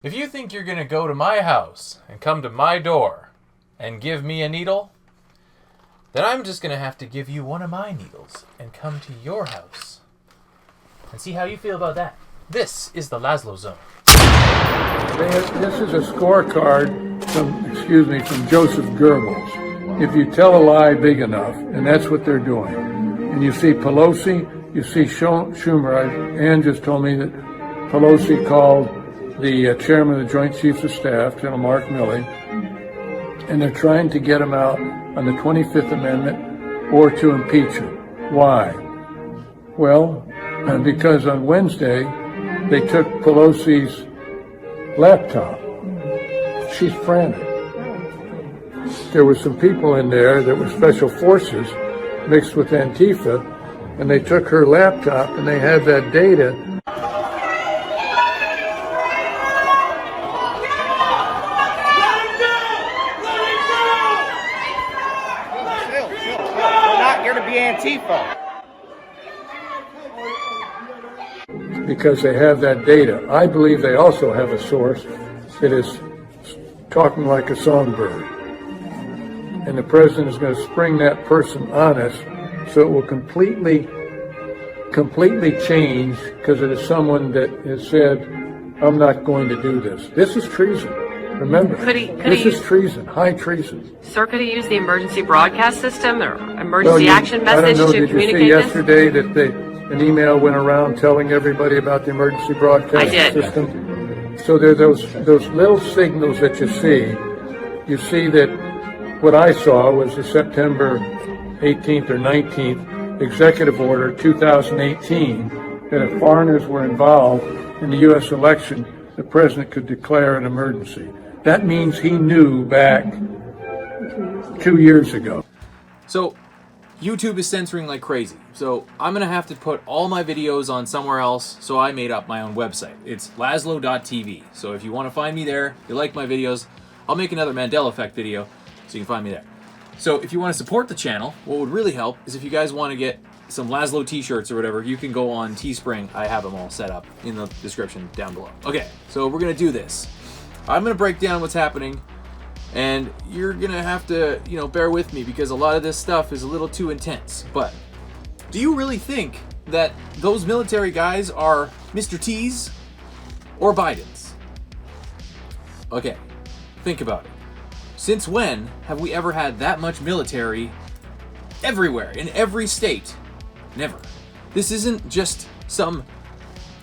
If you think you're going to go to my house and come to my door and give me a needle, then I'm just going to have to give you one of my needles and come to your house. And see how you feel about that. This is the LAZLOW Zone. This is a scorecard from Joseph Goebbels. If you tell a lie big enough, and that's what they're doing. And you see Pelosi, you see Schumer. Ann just told me that Pelosi called the chairman of the Joint Chiefs of Staff, General Mark Milley, and they're trying to get him out on the 25th Amendment or to impeach him. Why? Well, because on Wednesday, they took Pelosi's laptop. She's frantic. There were some people in there that were special forces mixed with Antifa, and they took her laptop and they had that data. We're not here to be Antifa. Because they have that data. I believe they also have a source that is talking like a songbird. And the president is going to spring that person on us, so it will completely change, because it is someone that has said, I'm not going to do this. This is treason. Remember, this is treason, high treason. Sir, could he use the emergency broadcast system or emergency action message to communicate this? Did you see yesterday that an email went around telling everybody about the emergency broadcast system? So there are those little signals that you see. You see that what I saw was the September 18th or 19th Executive Order 2018 that if foreigners were involved in the U.S. election, the president could declare an emergency. That means he knew back 2 years ago. So, YouTube is censoring like crazy. So, I'm going to have to put all my videos on somewhere else, so I made up my own website. It's LAZLOW.TV. So, if you want to find me there, you like my videos, I'll make another Mandela Effect video, so you can find me there. So, if you want to support the channel, what would really help is if you guys want to get some LAZLOW t-shirts or whatever, you can go on Teespring. I have them all set up in the description down below. Okay, so we're going to do this. I'm going to break down what's happening, and you're going to have to, bear with me because a lot of this stuff is a little too intense. But do you really think that those military guys are Mr. T's or Biden's? Okay, think about it. Since when have we ever had that much military everywhere, in every state? Never. This isn't just some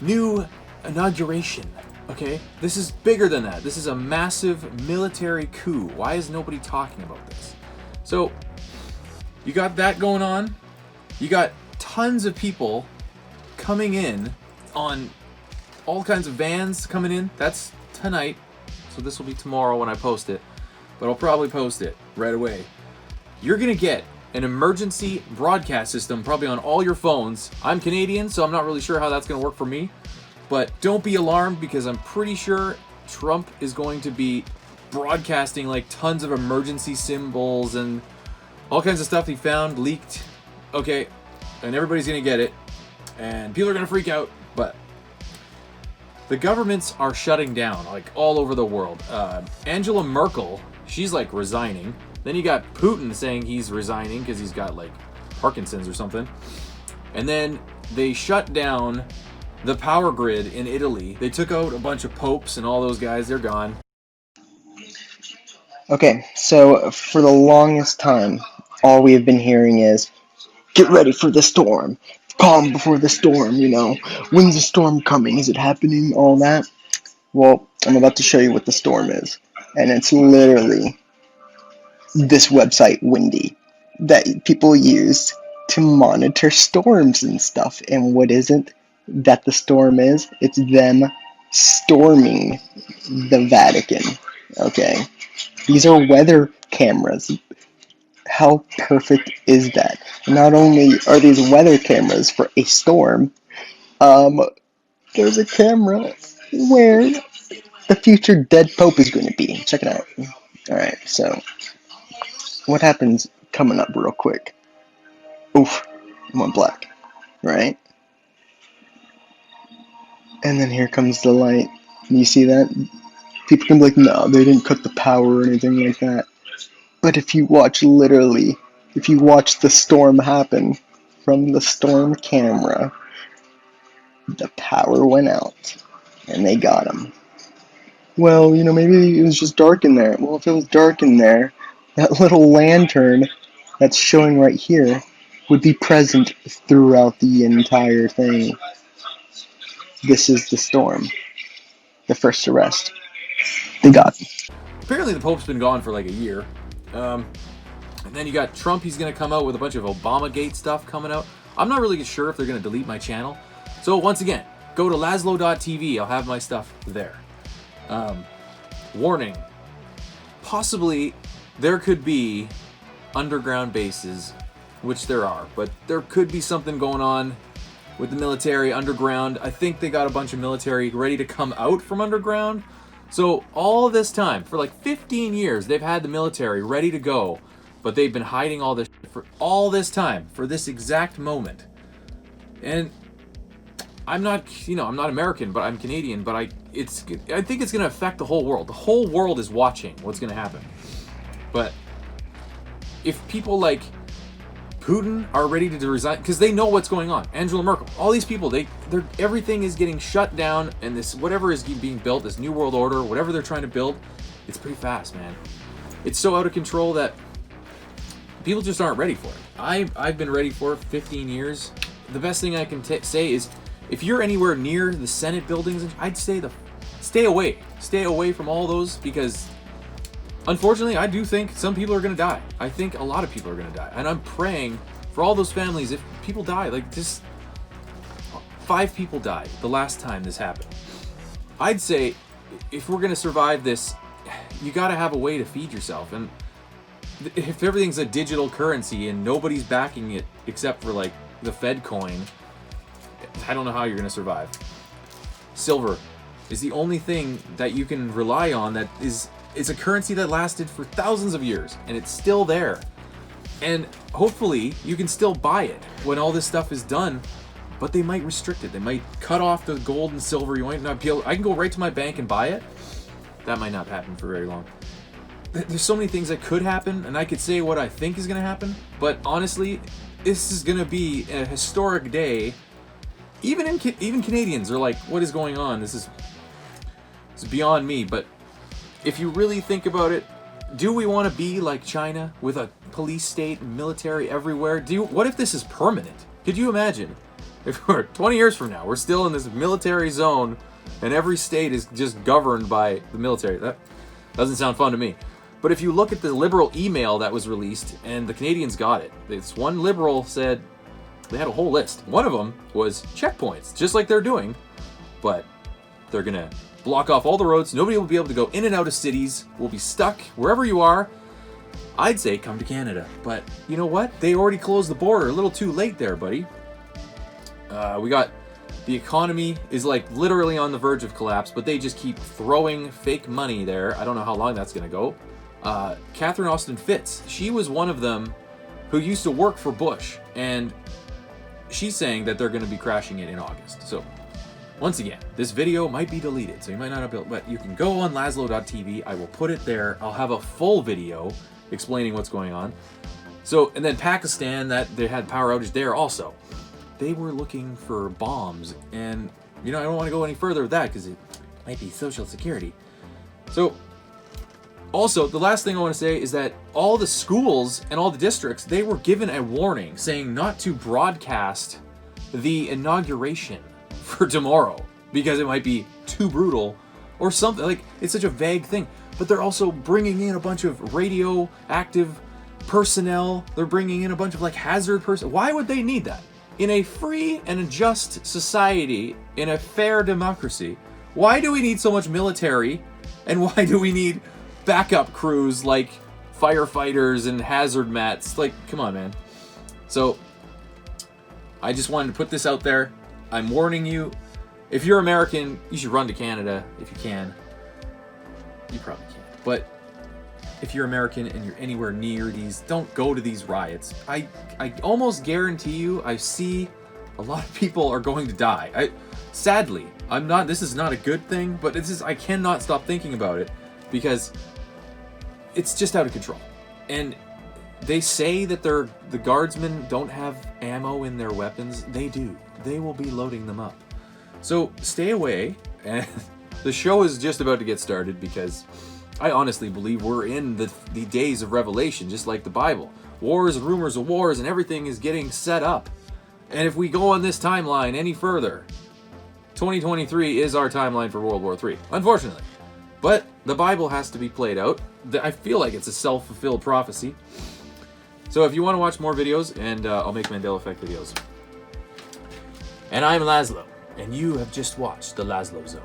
new inauguration, okay? This is bigger than that. This is a massive military coup. Why is nobody talking about this? So, you got that going on. You got tons of people coming in on all kinds of vans coming in. That's tonight, so this will be tomorrow when I post it. But I'll probably post it right away. You're gonna get an emergency broadcast system probably on all your phones. I'm Canadian, so I'm not really sure how that's gonna work for me. But don't be alarmed, because I'm pretty sure Trump is going to be broadcasting like tons of emergency symbols and all kinds of stuff he found leaked. Okay, and everybody's gonna get it, and people are gonna freak out, but the governments are shutting down like all over the world. Angela Merkel, she's like resigning. Then you got Putin saying he's resigning because he's got like Parkinson's or something. And then they shut down the power grid in Italy. They took out a bunch of popes and all those guys. They're gone. Okay, so for the longest time, all we have been hearing is, get ready for the storm. Calm before the storm, When's the storm coming? Is it happening? All that. Well, I'm about to show you what the storm is. And it's literally this website, Windy, that people use to monitor storms and stuff. And what isn't that the storm is? It's them storming the Vatican. Okay? These are weather cameras. How perfect is that? Not only are these weather cameras for a storm, there's a camera where the future dead Pope is going to be. Check it out. Alright, so what happens coming up real quick? Oof, I went black, right? And then here comes the light. You see that? People can be like, no, they didn't cut the power or anything like that. But if you watch if you watch the storm happen from the storm camera, the power went out and they got him. Well, maybe it was just dark in there. Well, if it was dark in there, that little lantern that's showing right here would be present throughout the entire thing. This is the storm. The first arrest. They got him. Apparently the Pope's been gone for like a year. And then you got Trump, he's going to come out with a bunch of Obamagate stuff coming out. I'm not really sure if they're going to delete my channel. So once again, go to LAZLOW.tv. I'll have my stuff there. Warning. Possibly there could be underground bases, which there are, but there could be something going on with the military underground. I think they got a bunch of military ready to come out from underground. So all this time, for like 15 years, they've had the military ready to go, but they've been hiding all this for all this time, for this exact moment. And I'm not, I'm not American, but I'm Canadian, but I think it's going to affect the whole world. The whole world is watching what's going to happen. But if people like Putin are ready to resign, because they know what's going on. Angela Merkel, all these people, everything is getting shut down, and this whatever is being built, this new world order, whatever they're trying to build, it's pretty fast, man. It's so out of control that people just aren't ready for it. I've been ready for it for 15 years. The best thing I can say is, if you're anywhere near the Senate buildings, I'd say stay away from all those, because unfortunately, I do think some people are going to die. I think a lot of people are going to die. And I'm praying for all those families. If people die, like just 5 people died the last time this happened. I'd say if we're going to survive this, you got to have a way to feed yourself. And if everything's a digital currency and nobody's backing it except for like the Fed coin, I don't know how you're going to survive. Silver is the only thing that you can rely on that is a currency that lasted for thousands of years, and it's still there. And hopefully you can still buy it when all this stuff is done, but they might restrict it. They might cut off the gold and silver. You might not be able, I can go right to my bank and buy it. That might not happen for very long. There's so many things that could happen, and I could say what I think is going to happen, but honestly, this is going to be a historic day. Even Canadians are like, what is going on? It's beyond me. But if you really think about it, do we want to be like China with a police state and military everywhere? What if this is permanent? Could you imagine if we're 20 years from now, we're still in this military zone and every state is just governed by the military? That doesn't sound fun to me. But if you look at the Liberal email that was released, and the Canadians got it, this one Liberal said, they had a whole list. One of them was checkpoints, just like they're doing, but they're going to block off all the roads. Nobody will be able to go in and out of cities. We'll be stuck wherever you are. I'd say come to Canada. But you know what? They already closed the border. A little too late there, buddy. We got the economy is like literally on the verge of collapse, but they just keep throwing fake money there. I don't know how long that's going to go. Catherine Austin Fitts, she was one of them who used to work for Bush, and she's saying that they're going to be crashing it in August. So once again, this video might be deleted, so you might not have built, but you can go on LAZLOW.tv. I will put it there. I'll have a full video explaining what's going on. So, and then Pakistan, that they had power outage there also. They were looking for bombs, and I don't want to go any further with that because it might be social security. So, also, the last thing I want to say is that all the schools and all the districts, they were given a warning saying not to broadcast the inauguration for tomorrow because it might be too brutal or something. Like, it's such a vague thing. But they're also bringing in a bunch of radioactive personnel. They're bringing in a bunch of hazard personnel. Why would they need that? In a free and a just society, in a fair democracy, why do we need so much military? And why do we need backup crews like firefighters and hazard mats? Like, come on, man. So, I just wanted to put this out there. I'm warning you. If you're American, you should run to Canada if you can. You probably can't. But if you're American and you're anywhere near these, don't go to these riots. I almost guarantee you, I see a lot of people are going to die. sadly, this is not a good thing, but I cannot stop thinking about it because it's just out of control. And they say that the guardsmen don't have ammo in their weapons. They do. They will be loading them up. So stay away. And the show is just about to get started because I honestly believe we're in the days of Revelation, just like the Bible. Wars and rumors of wars and everything is getting set up. And if we go on this timeline any further, 2023 is our timeline for World War III, unfortunately. But the Bible has to be played out. I feel like it's a self-fulfilled prophecy. So if you want to watch more videos, and I'll make Mandela Effect videos. And I'm Lazlow, and you have just watched the Lazlow Zone.